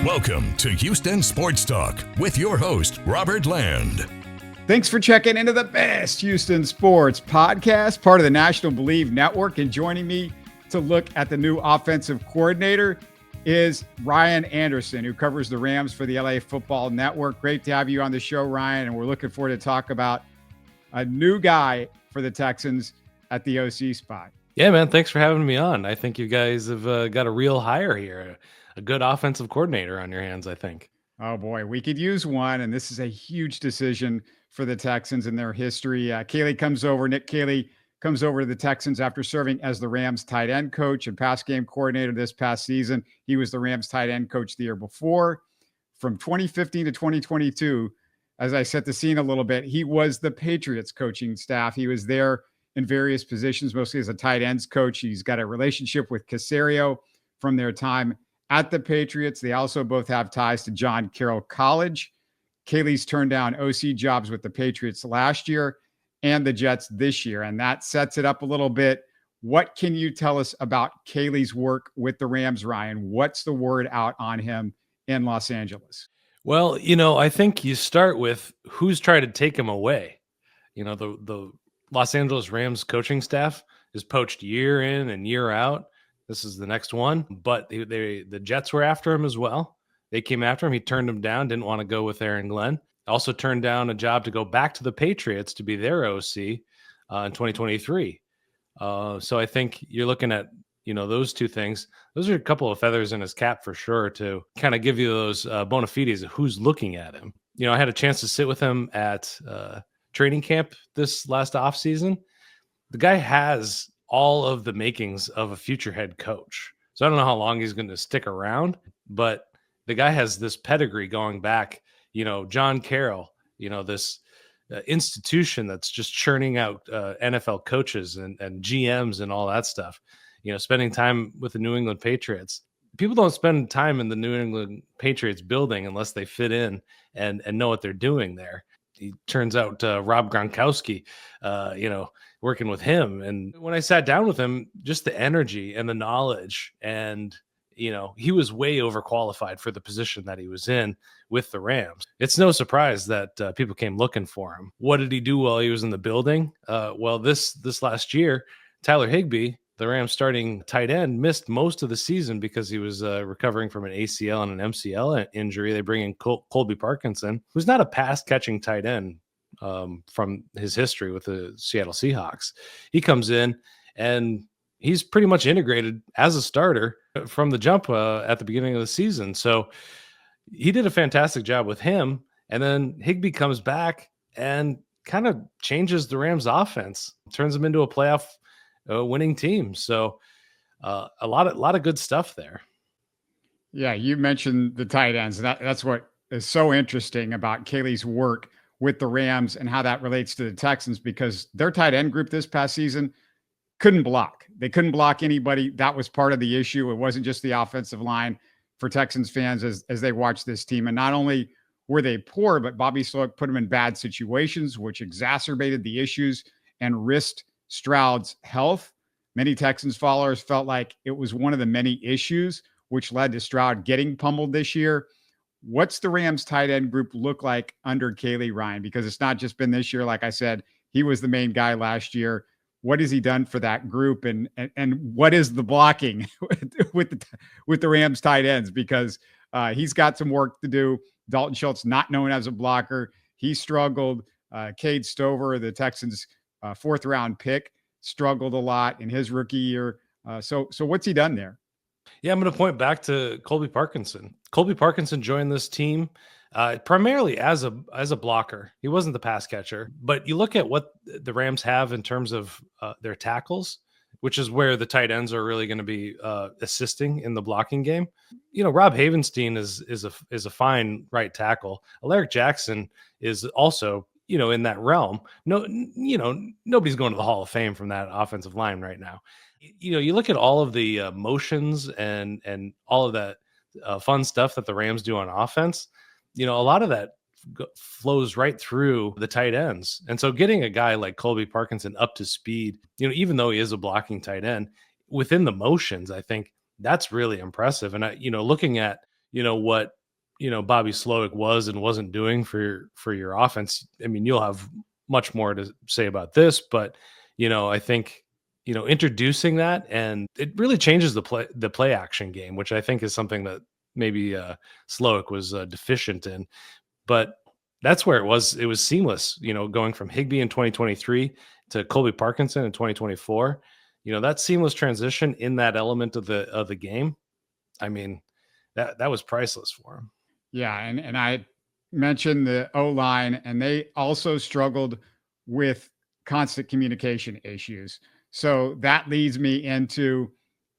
Welcome to Houston Sports Talk with your host, Robert Land. Thanks for checking into the best Houston sports podcast, part of the National Bleav Network. And joining me to look at the new offensive coordinator is Ryan Anderson, who covers the Rams for the LA Football Network. Great to have you on the show, Ryan. And we're looking forward to talk about a new guy for the Texans at the OC spot. Yeah, man. Thanks for having me on. I think you guys have got a real hire here, a good offensive coordinator on your hands, I think. Oh, boy, we could use one. And this is a huge decision for the Texans in their history. Nick Caley comes over to the Texans after serving as the Rams tight end coach and pass game coordinator this past season. He was the Rams tight end coach the year before. From 2015 to 2022, as I set the scene a little bit, he was the Patriots coaching staff. He was there in various positions, mostly as a tight ends coach. He's got a relationship with Caserio from their time at the Patriots. They also both have ties to John Carroll College. Caley's turned down OC jobs with the Patriots last year and the Jets this year, and that sets it up a little bit. What can you tell us about Caley's work with the Rams, Ryan? What's the word out on him in Los Angeles? Well, I think you start with who's trying to take him away. The Los Angeles Rams coaching staff is poached year in and year out. This is the next one, but the Jets were after him as well. They came after him. He turned them down, didn't want to go with Aaron Glenn. Also turned down a job to go back to the Patriots to be their OC in 2023. So I think you're looking at, those two things. Those are a couple of feathers in his cap for sure to kind of give you those bona fides of who's looking at him. I had a chance to sit with him at training camp this last offseason. The guy has all of the makings of a future head coach. So I don't know how long he's going to stick around, but the guy has this pedigree going back, John Carroll, this institution that's just churning out NFL coaches and GMs and all that stuff, spending time with the New England Patriots. People don't spend time in the New England Patriots building unless they fit in and know what they're doing there. It turns out Rob Gronkowski, working with him. And when I sat down with him, just the energy and the knowledge and he was way overqualified for the position that he was in with the Rams. It's no surprise that people came looking for him. What did he do while he was in the building? Well, this last year, Tyler Higbee, the Rams starting tight end, missed most of the season because he was recovering from an ACL and an MCL injury. They bring in Colby Parkinson, who's not a pass-catching tight end from his history with the Seattle Seahawks. He comes in and he's pretty much integrated as a starter from the jump at the beginning of the season. So he did a fantastic job with him. And then Higbee comes back and kind of changes the Rams offense, turns them into a playoff winning team. So a lot of good stuff there. Yeah, you mentioned the tight ends. That's what is so interesting about Caley's work with the Rams and how that relates to the Texans, because their tight end group this past season couldn't block. They couldn't block anybody. That was part of the issue. It wasn't just the offensive line for Texans fans as they watched this team. And not only were they poor, but Bobby Sloak put them in bad situations, which exacerbated the issues and risked Stroud's health. Many Texans followers felt like it was one of the many issues which led to Stroud getting pummeled this year. What's the Rams tight end group look like under Caley, Ryan? Because it's not just been this year. Like I said, he was the main guy last year. What has he done for that group, and what is the blocking with the Rams tight ends? Because he's got some work to do. Dalton Schultz, not known as a blocker, he struggled. Cade Stover, the Texans' fourth round pick, struggled a lot in his rookie year. So what's he done there? Yeah, I'm going to point back to Colby Parkinson. Colby Parkinson joined this team primarily as a blocker. He wasn't the pass catcher, but you look at what the Rams have in terms of their tackles, which is where the tight ends are really going to be assisting in the blocking game. Rob Havenstein is a fine right tackle. Alaric Jackson is also, in that realm. No, nobody's going to the Hall of Fame from that offensive line right now. You look at all of the motions and all of that fun stuff that the Rams do on offense. A lot of that flows right through the tight ends. And so getting a guy like Colby Parkinson up to speed, even though he is a blocking tight end, within the motions, I think that's really impressive. And looking at, what Bobby Slowick was and wasn't doing for your offense. I mean, you'll have much more to say about this, but I think introducing that, and it really changes the play action game, which I think is something that maybe Slowick was deficient in. But that's where it was seamless, going from Higbee in 2023 to Colby Parkinson in 2024. That seamless transition in that element of the game. I mean, that was priceless for him. Yeah, and I mentioned the O-line, and they also struggled with constant communication issues. So that leads me into,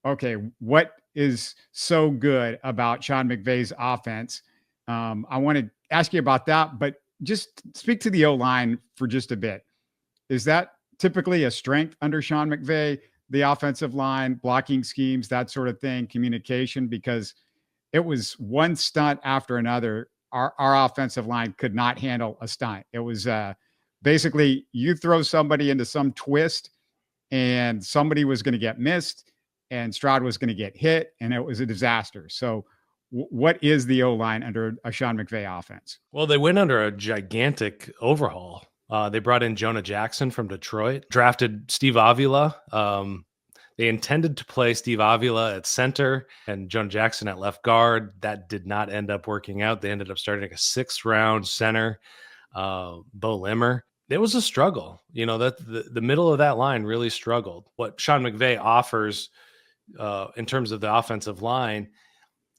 okay, what is so good about Sean McVay's offense? I want to ask you about that, but just speak to the O-line for just a bit. Is that typically a strength under Sean McVay, the offensive line, blocking schemes, that sort of thing, communication? Because it was one stunt after another. Our offensive line could not handle a stunt. It was basically you throw somebody into some twist and somebody was going to get missed and Stroud was going to get hit, and it was a disaster. So what is the O-line under a Sean McVay offense? Well, they went under a gigantic overhaul. They brought in Jonah Jackson from Detroit, drafted Steve Avila. They intended to play Steve Avila at center and Jonah Jackson at left guard. That did not end up working out. They ended up starting a 6th-round center, Bo Limmer. It was a struggle. That the middle of that line really struggled. What Sean McVay offers in terms of the offensive line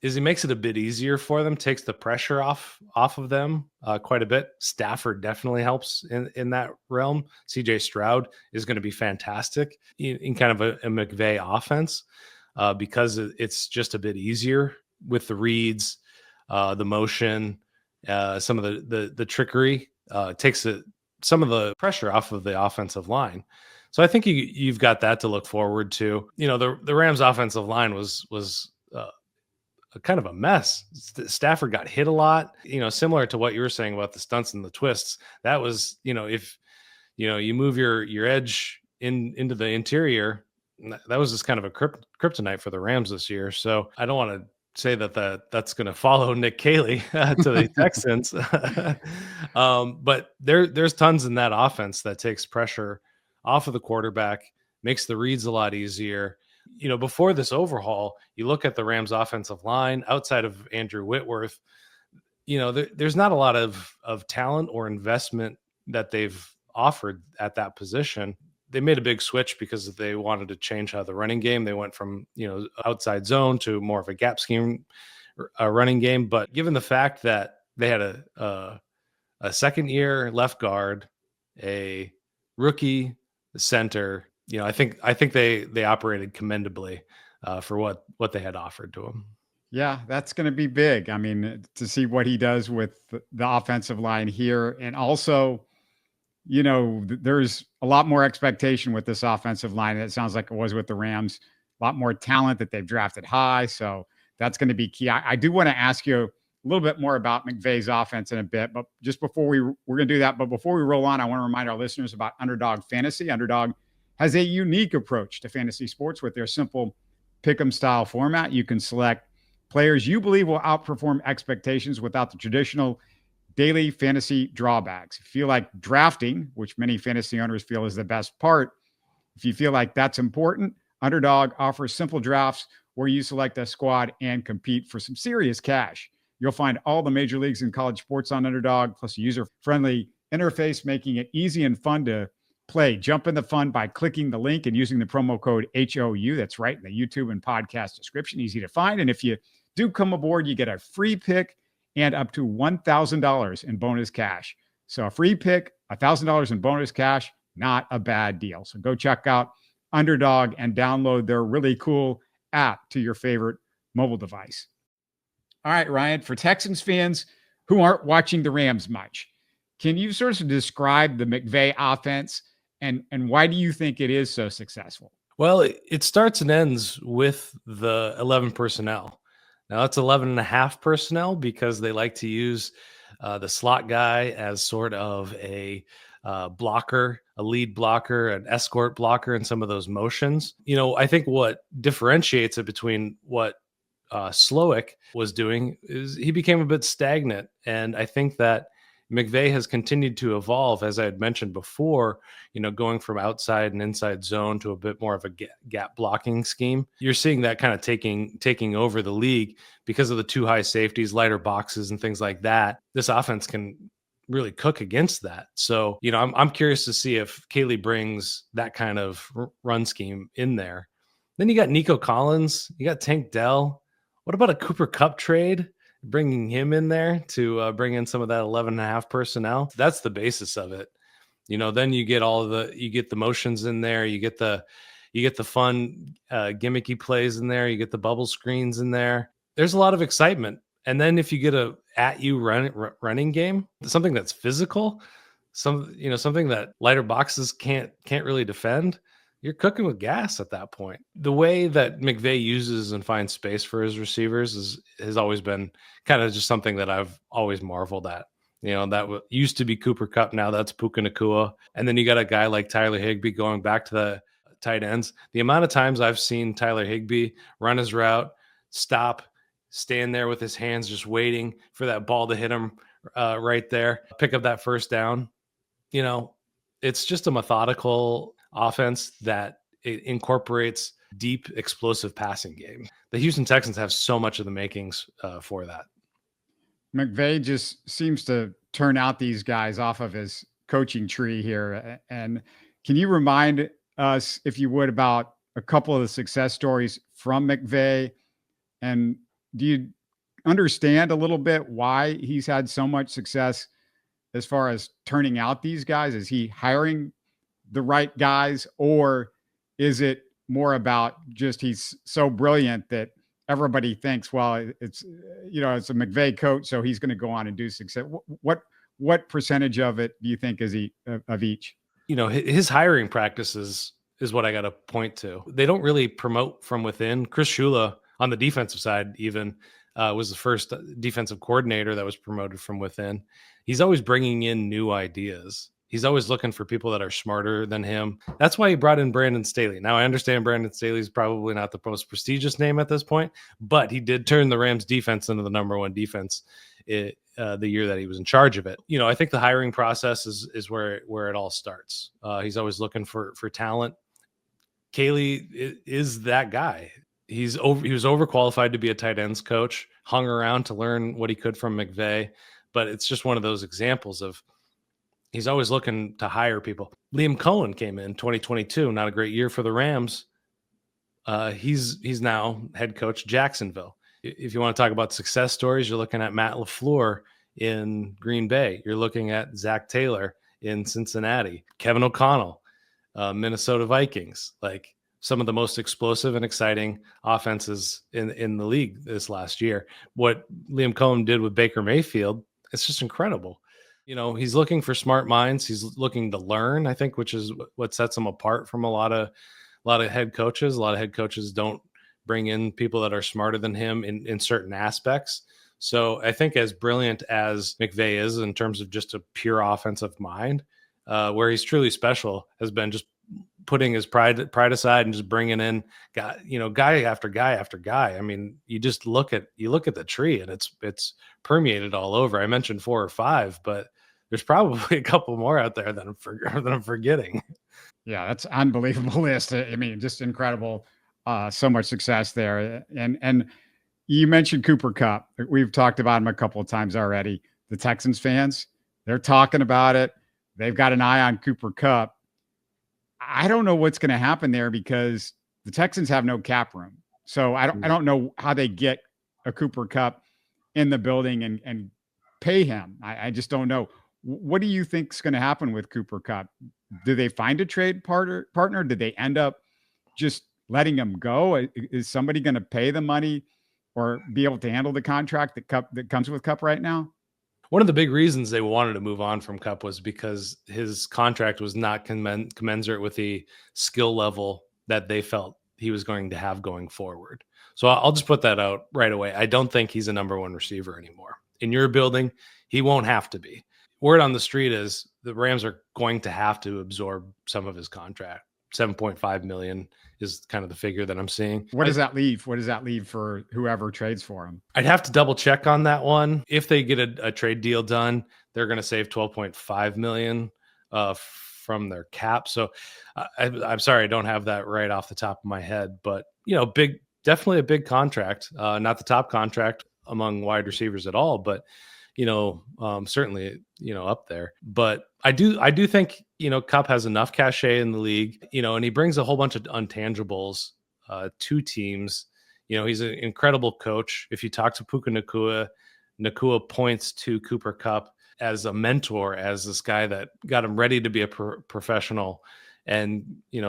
is he makes it a bit easier for them, takes the pressure off of them quite a bit. Stafford definitely helps in that realm. CJ Stroud is going to be fantastic in kind of a McVay offense because it's just a bit easier with the reads, the motion, some of the trickery. Takes some of the pressure off of the offensive line. So I think you've got that to look forward to. The Rams offensive line was kind of a mess. Stafford got hit a lot, similar to what you were saying about the stunts and the twists. That was, if, you move your edge into the interior, that was just kind of a kryptonite for the Rams this year. So I don't want to say that's going to follow Nick Caley to the Texans. But there's tons in that offense that takes pressure off of the quarterback, makes the reads a lot easier. Before this overhaul, you look at the Rams offensive line outside of Andrew Whitworth, there's not a lot of talent or investment that they've offered at that position. They made a big switch because they wanted to change how the running game. They went from, outside zone to more of a gap scheme running game. But given the fact that they had a second-year left guard, a rookie center, I think they operated commendably for what they had offered to him. Yeah, that's going to be big. I mean, to see what he does with the offensive line here. And also, there's a lot more expectation with this offensive line. It sounds like it was with the Rams. A lot more talent that they've drafted high. So that's going to be key. I do want to ask you a little bit more about McVay's offense in a bit, but just before we're going to do that. But before we roll on, I want to remind our listeners about Underdog Fantasy. Underdog has a unique approach to fantasy sports with their simple pick'em style format. You can select players you believe will outperform expectations without the traditional daily fantasy drawbacks. If you feel like drafting, which many fantasy owners feel is the best part, if you feel like that's important, Underdog offers simple drafts where you select a squad and compete for some serious cash. You'll find all the major leagues and college sports on Underdog, plus a user-friendly interface, making it easy and fun to play. Jump in the fun by clicking the link and using the promo code HOU. That's right in the YouTube and podcast description. Easy to find. And if you do come aboard, you get a free pick and up to $1,000 in bonus cash. So a free pick, $1,000 in bonus cash, not a bad deal. So go check out Underdog and download their really cool app to your favorite mobile device. All right, Ryan, for Texans fans who aren't watching the Rams much, can you sort of describe the McVay offense and why do you think it is so successful? Well, it starts and ends with the 11 personnel. Now, it's 11 and a half personnel because they like to use the slot guy as sort of a blocker, a lead blocker, an escort blocker, and some of those motions. I think what differentiates it between what Slowick was doing is he became a bit stagnant. And I think that McVay has continued to evolve, as I had mentioned before, going from outside and inside zone to a bit more of a gap blocking scheme. You're seeing that kind of taking over the league because of the two high safeties, lighter boxes, and things like that. This offense can really cook against that. So, I'm curious to see if Caley brings that kind of run scheme in there. Then you got Nico Collins, you got Tank Dell. What about a Cooper Kupp trade? Bringing him in there to bring in some of that 11.5 personnel. That's the basis of it. Then you get you get the motions in there. You get the fun gimmicky plays in there. You get the bubble screens in there. There's a lot of excitement. And then if you get a running game, something that's physical, something that lighter boxes can't really defend, you're cooking with gas at that point. The way that McVay uses and finds space for his receivers has always been kind of just something that I've always marveled at. That used to be Cooper Kupp. Now that's Puka Nacua. And then you got a guy like Tyler Higbee going back to the tight ends. The amount of times I've seen Tyler Higbee run his route, stop, stand there with his hands just waiting for that ball to hit him right there, pick up that first down. It's just a methodical offense that it incorporates deep, explosive passing game. The Houston Texans have so much of the makings for that. McVay just seems to turn out these guys off of his coaching tree here. And can you remind us, if you would, about a couple of the success stories from McVay? And do you understand a little bit why he's had so much success as far as turning out these guys? Is he hiring the right guys, or is it more about just he's so brilliant that everybody thinks, well, it's it's a McVay coach, so he's going to go on and do success? What percentage of it do you think is he of each? His hiring practices is what I got to point to. They don't really promote from within. Chris Shula on the defensive side even was the first defensive coordinator that was promoted from within. He's always bringing in new ideas. He's always looking for people that are smarter than him. That's why he brought in Brandon Staley. Now, I understand Brandon Staley is probably not the most prestigious name at this point, but he did turn the Rams defense into the number one defense the year that he was in charge of it. I think the hiring process is where it all starts. He's always looking for talent. Caley is that guy. He was overqualified to be a tight ends coach, hung around to learn what he could from McVay, but it's just one of those examples of he's always looking to hire people. Liam Cohen came in 2022, not a great year for the Rams. He's now head coach Jacksonville. If you want to talk about success stories, you're looking at Matt LaFleur in Green Bay. You're looking at Zach Taylor in Cincinnati, Kevin O'Connell, Minnesota Vikings, like some of the most explosive and exciting offenses in the league this last year. What Liam Cohen did with Baker Mayfield, it's just incredible. He's looking for smart minds. He's looking to learn, I think, which is what sets him apart from a lot of head coaches. A lot of head coaches don't bring in people that are smarter than him in certain aspects. So I think as brilliant as McVay is in terms of just a pure offensive mind, where he's truly special has been just putting his pride aside and just bringing in guy after guy after guy. I mean, you look at the tree and it's permeated all over. I mentioned 4 or 5, but there's probably a couple more out there that I'm forgetting. Yeah, that's an unbelievable list. I mean, just incredible. So much success there. And you mentioned Cooper Kupp. We've talked about him a couple of times already. The Texans fans, they're talking about it. They've got an eye on Cooper Kupp. I don't know what's going to happen there because the Texans have no cap room. So I don't know how they get a Cooper Kupp in the building and pay him. I just don't know. What do you think is going to happen with Cooper Kupp? Do they find a trade partner? Did they end up just letting him go? Is somebody going to pay the money or be able to handle the contract that comes with Kupp right now? One of the big reasons they wanted to move on from Kupp was because his contract was not commensurate with the skill level that they felt he was going to have going forward. So I'll just put that out right away. I don't think he's a number one receiver anymore. In your building, he won't have to be. Word on the street is the Rams are going to have to absorb some of his contract 7.5 million is kind of the figure that I'm seeing. What does that leave? What does that leave for whoever trades for him? I'd have to double check on that one. If they get a trade deal done, they're going to save 12.5 million from their cap. So I'm sorry, I don't have that right off the top of my head, but definitely a big contract. Not the top contract among wide receivers at all, but certainly, up there. But I do think, Kupp has enough cachet in the league, and he brings a whole bunch of intangibles to teams. He's an incredible coach. If you talk to Puka Nacua points to Cooper Kupp as a mentor, as this guy that got him ready to be a professional and,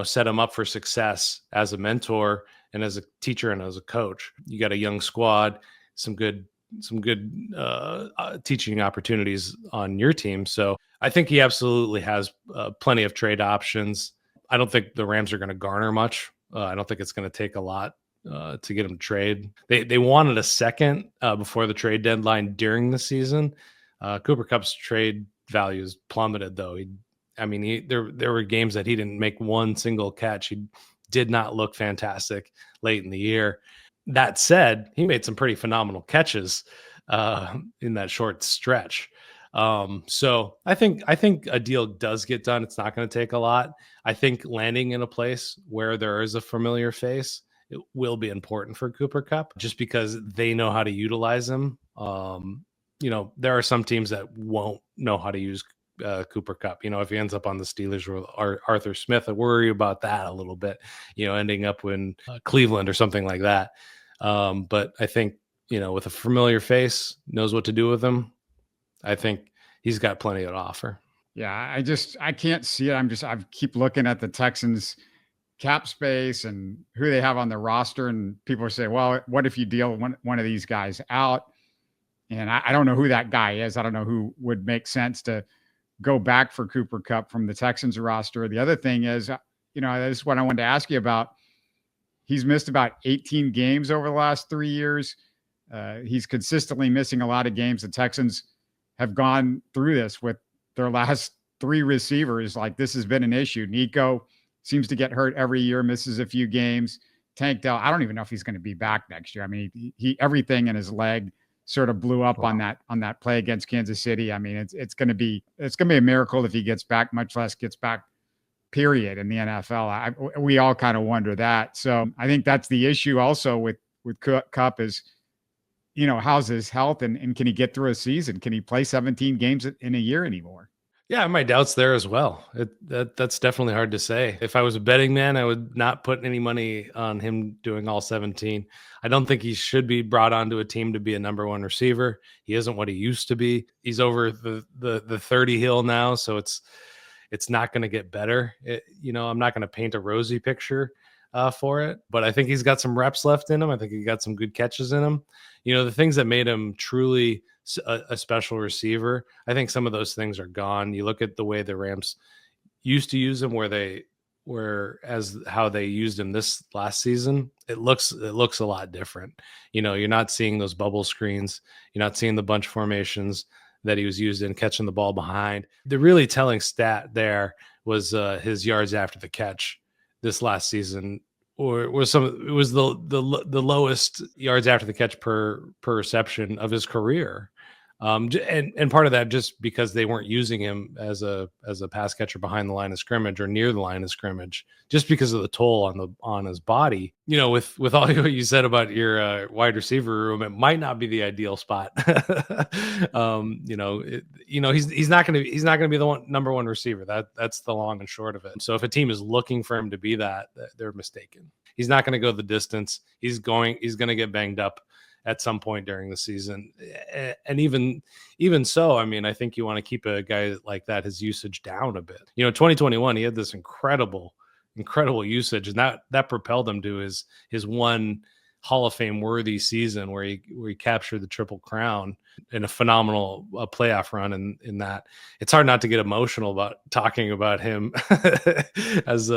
set him up for success as a mentor and as a teacher and as a coach. You got a young squad, some good teaching opportunities on your team. So I think he absolutely has plenty of trade options. I don't think the Rams are going to garner much. I don't think it's going to take a lot to get him to trade. They wanted a second before the trade deadline during the season. Cooper Kupp's trade values plummeted, though. There were games that he didn't make one single catch. He did not look fantastic late in the year. That said, he made some pretty phenomenal catches in that short stretch. So I think a deal does get done. It's not going to take a lot. I think landing in a place where there is a familiar face, it will be important for Cooper Kupp just because they know how to utilize him. There are some teams that won't know how to use Cooper Kupp. If he ends up on the Steelers or Arthur Smith, I worry about that a little bit, ending up in Cleveland or something like that. But I think, with a familiar face, knows what to do with him, I think he's got plenty to offer. Yeah, I can't see it. I keep looking at the Texans cap space and who they have on their roster. And people are saying, well, what if you deal one of these guys out? And I don't know who that guy is. I don't know who would make sense to go back for Cooper Kupp from the Texans roster. The other thing is, this is what I wanted to ask you about. He's missed about 18 games over the last 3 years. He's consistently missing a lot of games. The Texans have gone through this with their last 3 receivers. Like, this has been an issue. Nico seems to get hurt every year, misses a few games. Tank Dell, I don't even know if he's going to be back next year. He everything in his leg sort of blew up on that play against Kansas City. It's going to be a miracle if he gets back, much less gets back, period, in the NFL. We all kind of wonder that. So I think that's the issue also with Kupp is, how's his health and can he get through a season? Can he play 17 games in a year anymore? Yeah, my doubts there as well. That's definitely hard to say. If I was a betting man, I would not put any money on him doing all 17. I don't think he should be brought onto a team to be a number one receiver. He isn't what he used to be. He's over the 30 hill now, so it's not going to get better. I'm not going to paint a rosy picture for it, but I think he's got some reps left in him. I think he got some good catches in him. The things that made him truly a special receiver, I think some of those things are gone. You look at the way the Rams used to use him, how they used him this last season. It looks a lot different. You're not seeing those bubble screens. You're not seeing the bunch formations that he was used in, catching the ball behind. The really telling stat there was his yards after the catch this last season, or it was the lowest yards after the catch per reception of his career. And part of that just because they weren't using him as a pass catcher behind the line of scrimmage or near the line of scrimmage, just because of the toll on his body. With all you said about your wide receiver room, it might not be the ideal spot. He's not going to be the number one receiver. That's the long and short of it. So if a team is looking for him to be that, they're mistaken. He's not going to go the distance. He's going to get banged up at some point during the season. And even so, I think you want to keep a guy like that, his usage down a bit. 2021, he had this incredible usage, and that propelled him to his one Hall of Fame worthy season where he captured the Triple Crown in a phenomenal playoff run. In that, it's hard not to get emotional about talking about him as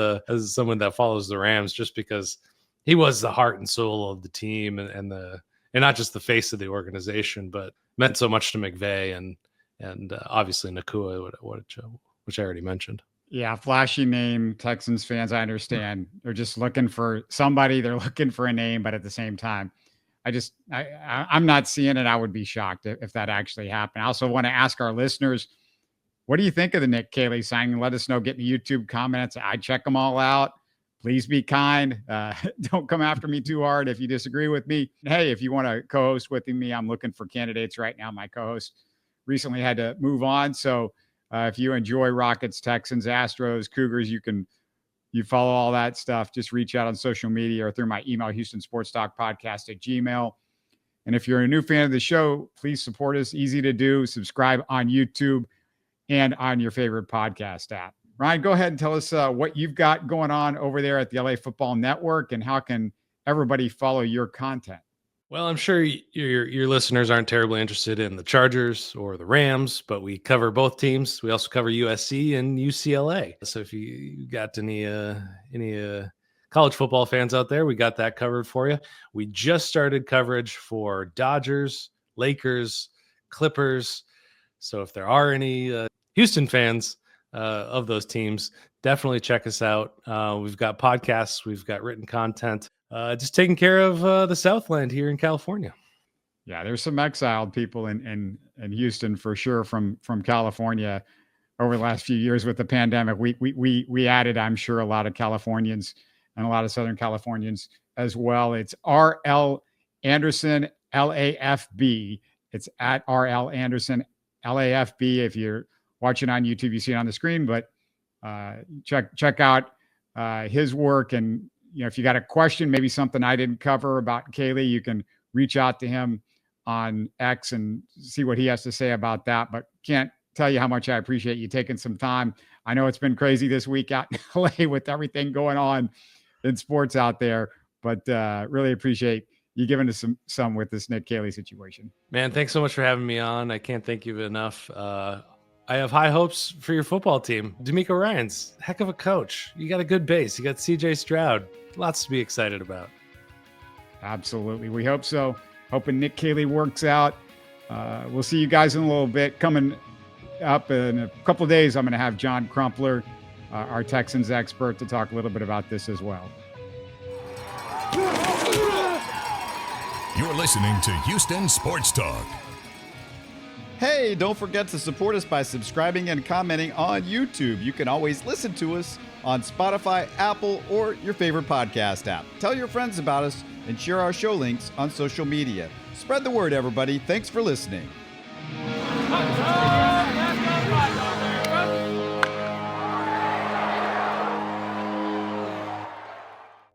someone that follows the Rams, just because he was the heart and soul of the team and not just the face of the organization, but meant so much to McVay and obviously Nacua, which I already mentioned. Yeah, flashy name, Texans fans, I understand. They're just looking for somebody. They're looking for a name, but at the same time, I'm not seeing it. I would be shocked if that actually happened. I also want to ask our listeners, what do you think of the Nick Caley signing? Let us know. Get in the YouTube comments. I check them all out. Please be kind. Don't come after me too hard if you disagree with me. Hey, if you want to co-host with me, I'm looking for candidates right now. My co-host recently had to move on. So if you enjoy Rockets, Texans, Astros, Cougars, you follow all that stuff. Just reach out on social media or through my email, HoustonSportsTalkPodcast@gmail.com. And if you're a new fan of the show, please support us. Easy to do. Subscribe on YouTube and on your favorite podcast app. Ryan, go ahead and tell us what you've got going on over there at the LA Football Network and how can everybody follow your content? Well, I'm sure your listeners aren't terribly interested in the Chargers or the Rams, but we cover both teams. We also cover USC and UCLA. So if you got any college football fans out there, we got that covered for you. We just started coverage for Dodgers, Lakers, Clippers. So if there are any Houston fans of those teams, definitely check us out. We've got podcasts, we've got written content, just taking care of the Southland here in California. Yeah, there's some exiled people in Houston for sure from California over the last few years with the pandemic. We added, I'm sure, a lot of Californians and a lot of Southern Californians as well. It's RL Anderson LAFB. It's at RL Anderson LAFB. If you're watching on YouTube, you see it on the screen, but check out his work. And, if you got a question, maybe something I didn't cover about Caley, you can reach out to him on X and see what he has to say about that. But can't tell you how much I appreciate you taking some time. I know it's been crazy this week out in LA with everything going on in sports out there, but really appreciate you giving us some with this Nick Caley situation. Man, thanks so much for having me on. I can't thank you enough. I have high hopes for your football team. D'Amico Ryans, heck of a coach. You got a good base. You got CJ Stroud. Lots to be excited about. Absolutely. We hope so. Hoping Nick Caley works out. We'll see you guys in a little bit. Coming up in a couple of days, I'm going to have John Crumpler, our Texans expert, to talk a little bit about this as well. You're listening to Houston Sports Talk. Hey, don't forget to support us by subscribing and commenting on YouTube. You can always listen to us on Spotify, Apple, or your favorite podcast app. Tell your friends about us and share our show links on social media. Spread the word, everybody. Thanks for listening.